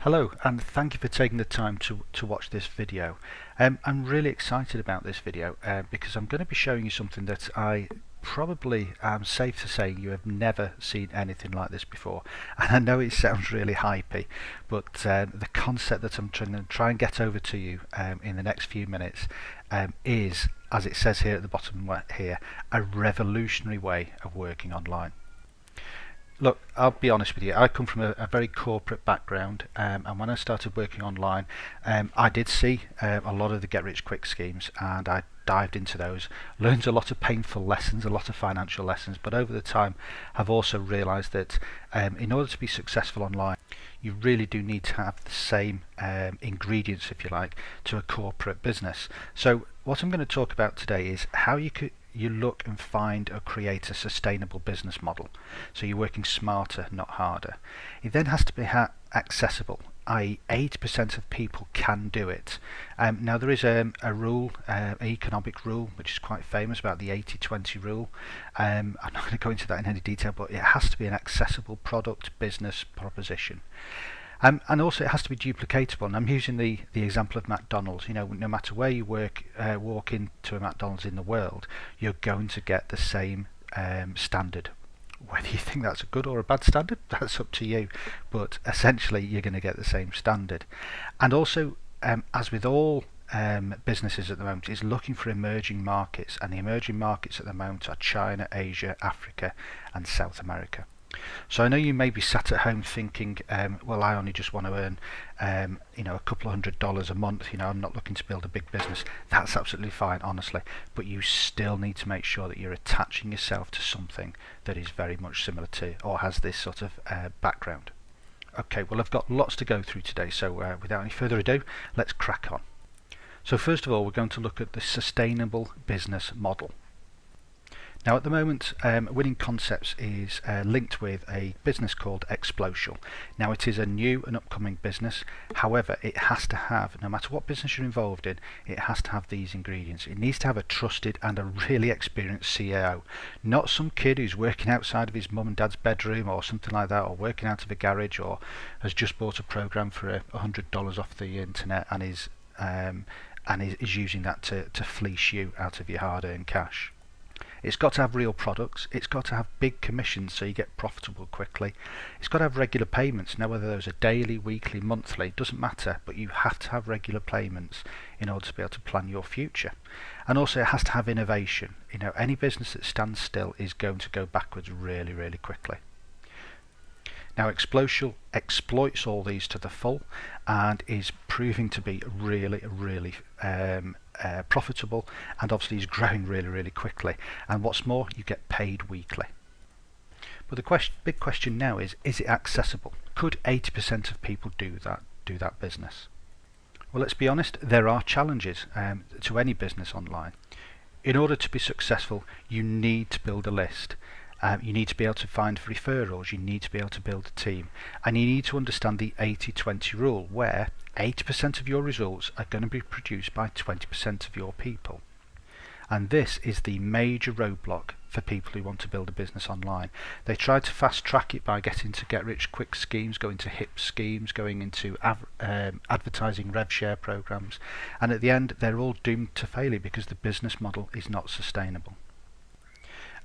Hello, and thank you for taking the time to watch this video. I'm really excited about this video because I'm going to be showing you something that I probably am safe to say you have never seen anything like this before. And I know it sounds really hypey, but the concept that I'm trying to try and get over to you in the next few minutes is, as it says here at the bottom here, a revolutionary way of working online. Look, I'll be honest with you, I come from a very corporate background, and when I started working online, I did see a lot of the get-rich-quick schemes, and I dived into those, learned a lot of painful lessons, a lot of financial lessons, but over the time I've also realised that in order to be successful online, you really do need to have the same ingredients, if you like, to a corporate business. So what I'm going to talk about today is how you look and find or create a sustainable business model. So you're working smarter, not harder. It then has to be accessible, i.e. 80% of people can do it. Now there is a rule, an economic rule, which is quite famous, about the 80-20 rule. I'm not going to go into that in any detail, but it has to be an accessible product business proposition. And also it has to be duplicatable, and I'm using the example of McDonald's. You know, no matter where you walk into a McDonald's in the world, you're going to get the same standard. Whether you think that's a good or a bad standard, that's up to you, but essentially you're going to get the same standard. And also, as with all businesses at the moment, is looking for emerging markets, and the emerging markets at the moment are China, Asia, Africa and South America. So I know you may be sat at home thinking, well, I only just want to earn a couple of $100s a month, I'm not looking to build a big business. That's absolutely fine, honestly, but you still need to make sure that you're attaching yourself to something that is very much similar to, or has this sort of background. Okay, well, I've got lots to go through today, so without any further ado, let's crack on. So first of all, we're going to look at the sustainable business model. Now at the moment, Winning Concepts is linked with a business called Xplocial. Now it is a new and upcoming business, however it has to have, no matter what business you're involved in, it has to have these ingredients. It needs to have a trusted and a really experienced CEO, not some kid who's working outside of his mum and dad's bedroom or something like that, or working out of a garage, or has just bought a program for $100 off the internet and is using that to fleece you out of your hard-earned cash. It's got to have real products, it's got to have big commissions so you get profitable quickly, it's got to have regular payments. Now whether those are daily, weekly, monthly, doesn't matter, but you have to have regular payments in order to be able to plan your future. And also it has to have innovation. Any business that stands still is going to go backwards really, really quickly. Now Xplocial exploits all these to the full and is proving to be really, really profitable, and obviously is growing really, really quickly. And what's more, you get paid weekly. But the big question now is it accessible? Could 80% of people do that business? Well, let's be honest, there are challenges to any business online. In order to be successful, you need to build a list. You need to be able to find referrals, you need to be able to build a team, and you need to understand the 80-20 rule, where 80% of your results are going to be produced by 20% of your people. And this is the major roadblock for people who want to build a business online. They try to fast track it by getting to get-rich-quick schemes, going to hip schemes, going into advertising rev share programs, and at the end they're all doomed to failure because the business model is not sustainable.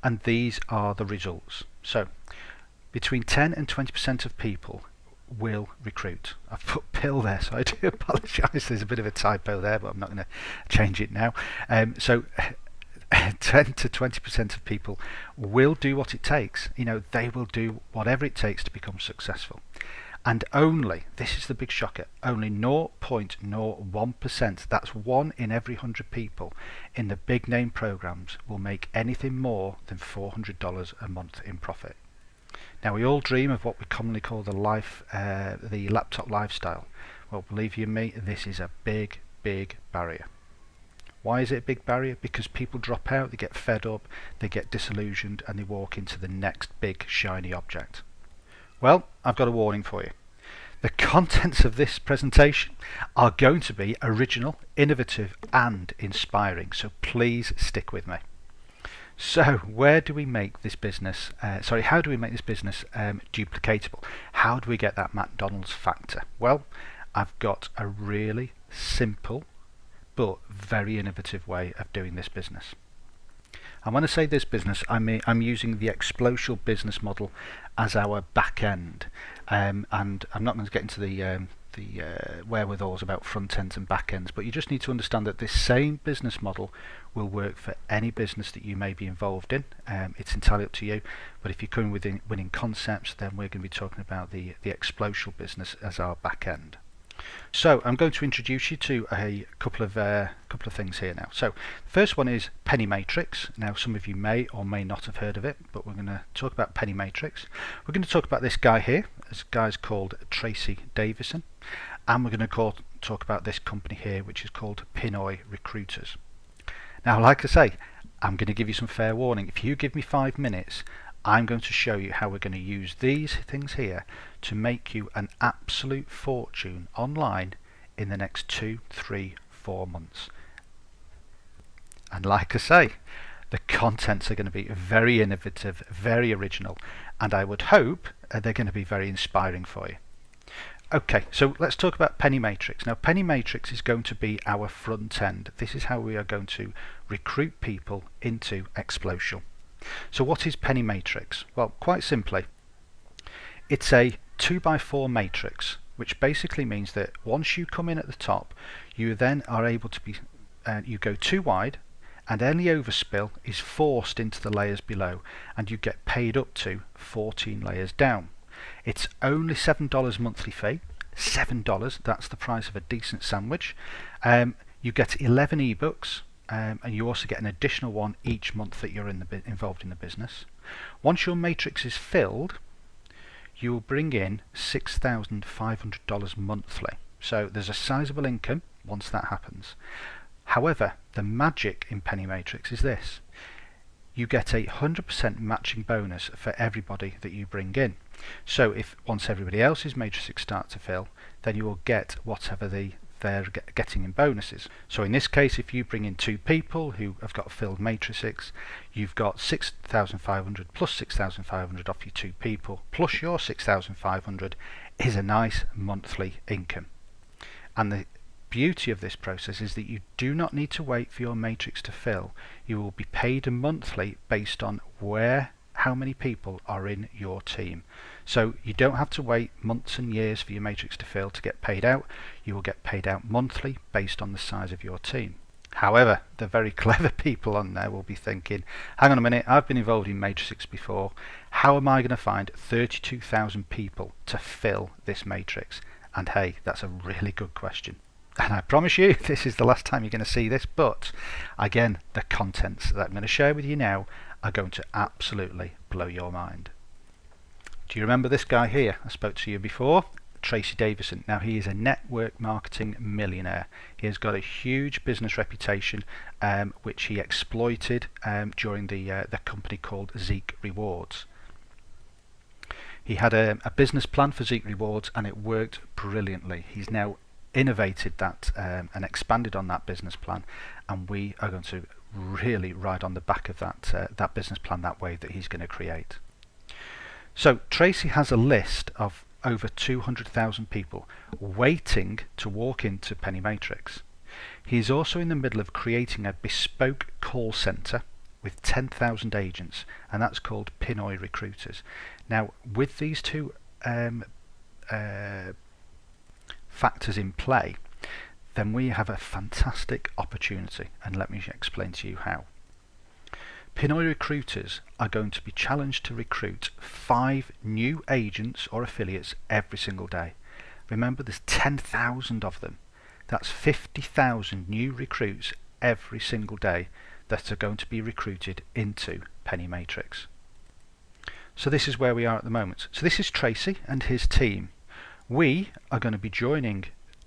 And these are the results. So between 10 and 20% of people will recruit. I've put pill there, so I do apologise, there's a bit of a typo there, but I'm not going to change it now. So 10 to 20% of people will do what it takes. They will do whatever it takes to become successful. And only, this is the big shocker, only 0.01%, that's 1 in every 100 people in the big name programs, will make anything more than $400 a month in profit. Now we all dream of what we commonly call the laptop lifestyle. Well, believe you me, this is a big, big barrier. Why is it a big barrier? Because people drop out, they get fed up, they get disillusioned, and they walk into the next big shiny object. Well, I've got a warning for you. The contents of this presentation are going to be original, innovative and inspiring, so please stick with me. So where do we make this business, how do we make this business duplicatable? How do we get that McDonald's factor? Well, I've got a really simple but very innovative way of doing this business. And when I say this business, I'm using the Xplocial business model as our back end, and I'm not going to get into the wherewithals about front ends and back ends, but you just need to understand that this same business model will work for any business that you may be involved in. It's entirely up to you, but if you're coming within winning concepts, then we're going to be talking about the Xplocial business as our back end. So I'm going to introduce you to a couple of things here now. So the first one is Penney Matrix. Now some of you may or may not have heard of it, but we're going to talk about Penney Matrix. We're going to talk about this guy here. This guy's called Tracy Davison, and we're going to talk about this company here, which is called Penney Recruiters. Now, like I say, I'm going to give you some fair warning. If you give me 5 minutes, I'm going to show you how we're going to use these things here to make you an absolute fortune online in the next 2, 3, 4 months. And like I say, the contents are going to be very innovative, very original, and I would hope they're going to be very inspiring for you. Okay, so let's talk about Penney Matrix. Now, Penney Matrix is going to be our front end. This is how we are going to recruit people into Xplocial. So what is Penney Matrix? Well, quite simply, it's a 2x4 matrix, which basically means that once you come in at the top, you then are able to be, you go too wide, and any overspill is forced into the layers below, and you get paid up to 14 layers down. It's only $7 monthly fee. $7, that's the price of a decent sandwich. You get 11 ebooks. And you also get an additional one each month that you're involved in the business. Once your matrix is filled, you will bring in $6,500 monthly. So there's a sizable income once that happens. However, the magic in Penney Matrix is this. You get a 100% matching bonus for everybody that you bring in. So if once everybody else's matrices start to fill, then you will get whatever they're getting in bonuses. So in this case, if you bring in 2 people who have got a filled matrix, you've got 6,500 plus 6,500 off your 2 people, plus your 6,500 is a nice monthly income. And the beauty of this process is that you do not need to wait for your matrix to fill. You will be paid monthly based on how many people are in your team. So you don't have to wait months and years for your matrix to fill to get paid out. You will get paid out monthly based on the size of your team. However, the very clever people on there will be thinking, hang on a minute, I've been involved in matrices before. How am I going to find 32,000 people to fill this matrix? And hey, that's a really good question. And I promise you, this is the last time you're going to see this, but again, the contents that I'm going to share with you now are going to absolutely blow your mind. Do you remember this guy here? I spoke to you before, Tracy Davison. Now, he is a network marketing millionaire. He has got a huge business reputation, which he exploited during the company called Zeke Rewards. He had a business plan for Zeke Rewards, and it worked brilliantly. He's now innovated that and expanded on that business plan, and we are going to really ride on the back of that business plan, that wave that he's going to create. So Tracy has a list of over 200,000 people waiting to walk into Penney Matrix. He is also in the middle of creating a bespoke call center with 10,000 agents, and that's called Penney Recruiters. Now, with these two factors in play, then we have a fantastic opportunity, and let me explain to you how. Penney Recruiters are going to be challenged to recruit 5 new agents or affiliates every single day. Remember, there's 10,000 of them. That's 50,000 new recruits every single day that are going to be recruited into Penney Matrix. So this is where we are at the moment. So this is Tracy and his team. We are going to be joining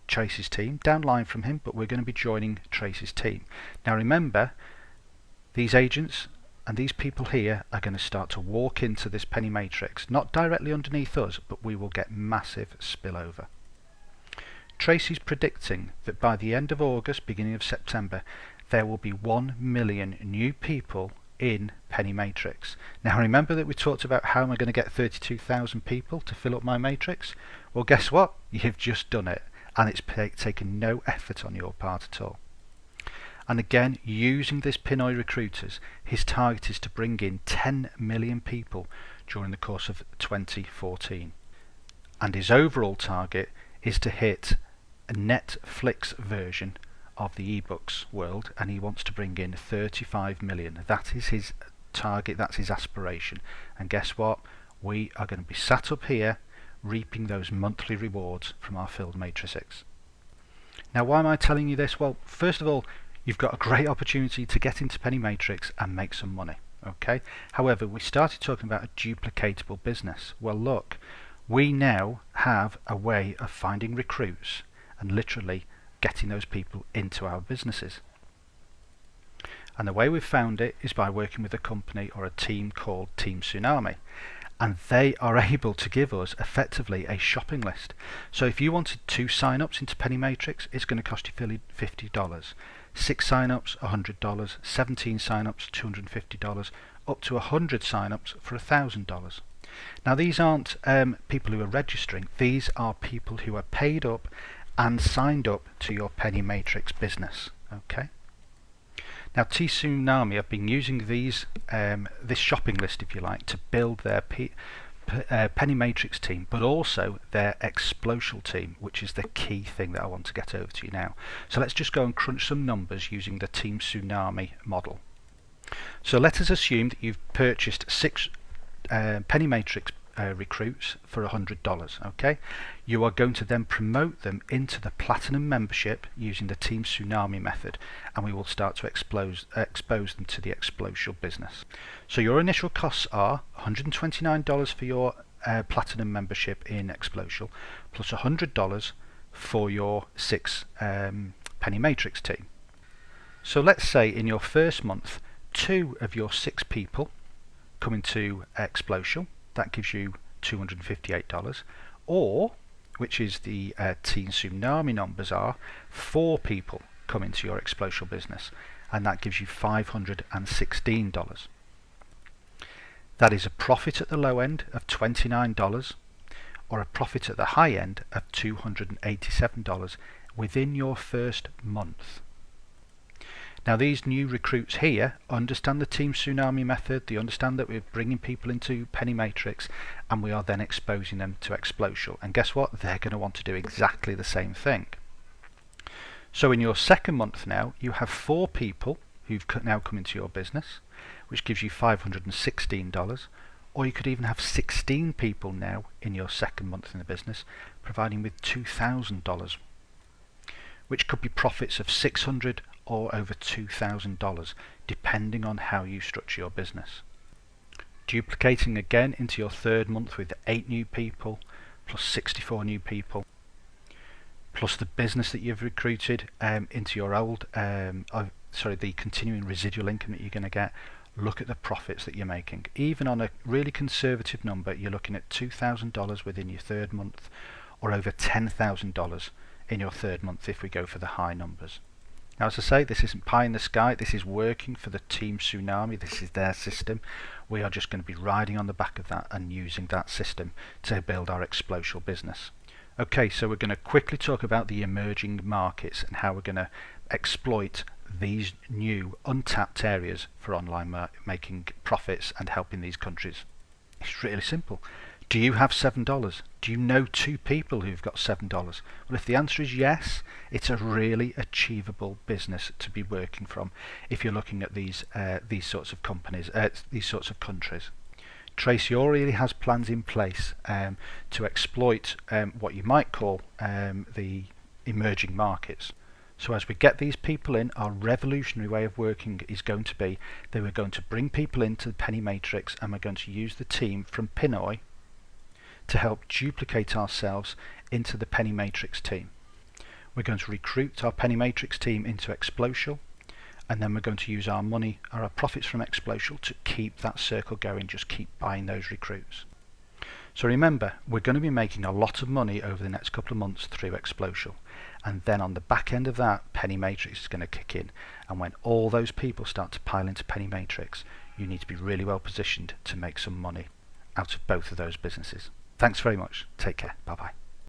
Tracy's team, downline from him, but we're going to be joining Tracy's team. Now remember, these agents and these people here are going to start to walk into this Penney Matrix, not directly underneath us, but we will get massive spillover. Tracy's predicting that by the end of August, beginning of September, there will be 1 million new people in Penney Matrix. Now remember that we talked about how am I going to get 32,000 people to fill up my matrix? Well, guess what? You've just done it, and it's taken no effort on your part at all. And again, using this Penney recruiters, his target is to bring in 10 million people during the course of 2014. And his overall target is to hit a Netflix version of the ebooks world, and he wants to bring in 35 million. That is his target, that's his aspiration. And guess what? We are going to be sat up here reaping those monthly rewards from our filled matrices. Now, why am I telling you this? Well, first of all, you've got a great opportunity to get into Penney Matrix and make some money. Okay. However, we started talking about a duplicatable business. Well, look, we now have a way of finding recruits and literally getting those people into our businesses. And the way we've found it is by working with a company or a team called Team Tsunami. And they are able to give us effectively a shopping list. So if you wanted 2 sign-ups into Penney Matrix, it's going to cost you $50. 6 sign-ups, $100. 17 sign-ups, $250. Up to 100 sign-ups for $1,000. Now these aren't people who are registering. These are people who are paid up and signed up to your Penney Matrix business. Okay. Now Team Tsunami have been using these this shopping list, if you like, to build their Penney Matrix team, but also their Xplocial team, which is the key thing that I want to get over to you now. So let's just go and crunch some numbers using the Team Tsunami model. So let us assume that you've purchased 6 Penney Matrix recruits for $100. Okay, you are going to then promote them into the platinum membership using the Team Tsunami method, and we will start to expose them to the Xplocial business. So your initial costs are $129 for your platinum membership in Xplocial, plus $100 for your 6 Penney Matrix team. So let's say in your first month 2 of your 6 people come into Xplocial. That gives you $258, or, which is the Team Tsunami numbers are, 4 people come into your Xplocial business, and that gives you $516. That is a profit at the low end of $29, or a profit at the high end of $287 within your first month. Now these new recruits here understand the Team Tsunami method, they understand that we're bringing people into Penney Matrix, and we are then exposing them to Xplocial, and guess what? They're going to want to do exactly the same thing. So in your second month now, you have 4 people who've now come into your business, which gives you $516, or you could even have 16 people now in your second month in the business, providing with $2,000, which could be profits of $600 or over $2,000, depending on how you structure your business. Duplicating again into your third month with 8 new people, plus 64 new people, plus the business that you've recruited into your old, the continuing residual income that you're going to get. Look at the profits that you're making. Even on a really conservative number, you're looking at $2,000 within your third month, or over $10,000 in your third month if we go for the high numbers. Now, as I say, this isn't pie in the sky, this is working for the Team Tsunami, this is their system. We are just going to be riding on the back of that and using that system to build our Xplocial business. Okay, so we're going to quickly talk about the emerging markets and how we're going to exploit these new untapped areas for online making profits and helping these countries. It's really simple. Do you have $7? Do you know 2 people who've got $7? Well, if the answer is yes, it's a really achievable business to be working from if you're looking at these sorts of companies, these sorts of countries. Tracy already has plans in place to exploit what you might call the emerging markets. So as we get these people in, our revolutionary way of working is going to be that we're going to bring people into the Penney Matrix, and we're going to use the team from Penney to help duplicate ourselves into the Penney Matrix team. We're going to recruit our Penney Matrix team into Xplocial, and then we're going to use our money or our profits from Xplocial to keep that circle going, just keep buying those recruits. So remember, we're going to be making a lot of money over the next couple of months through Xplocial, and then on the back end of that, Penney Matrix is going to kick in, and when all those people start to pile into Penney Matrix, you need to be really well positioned to make some money out of both of those businesses. Thanks very much. Take care. Bye bye.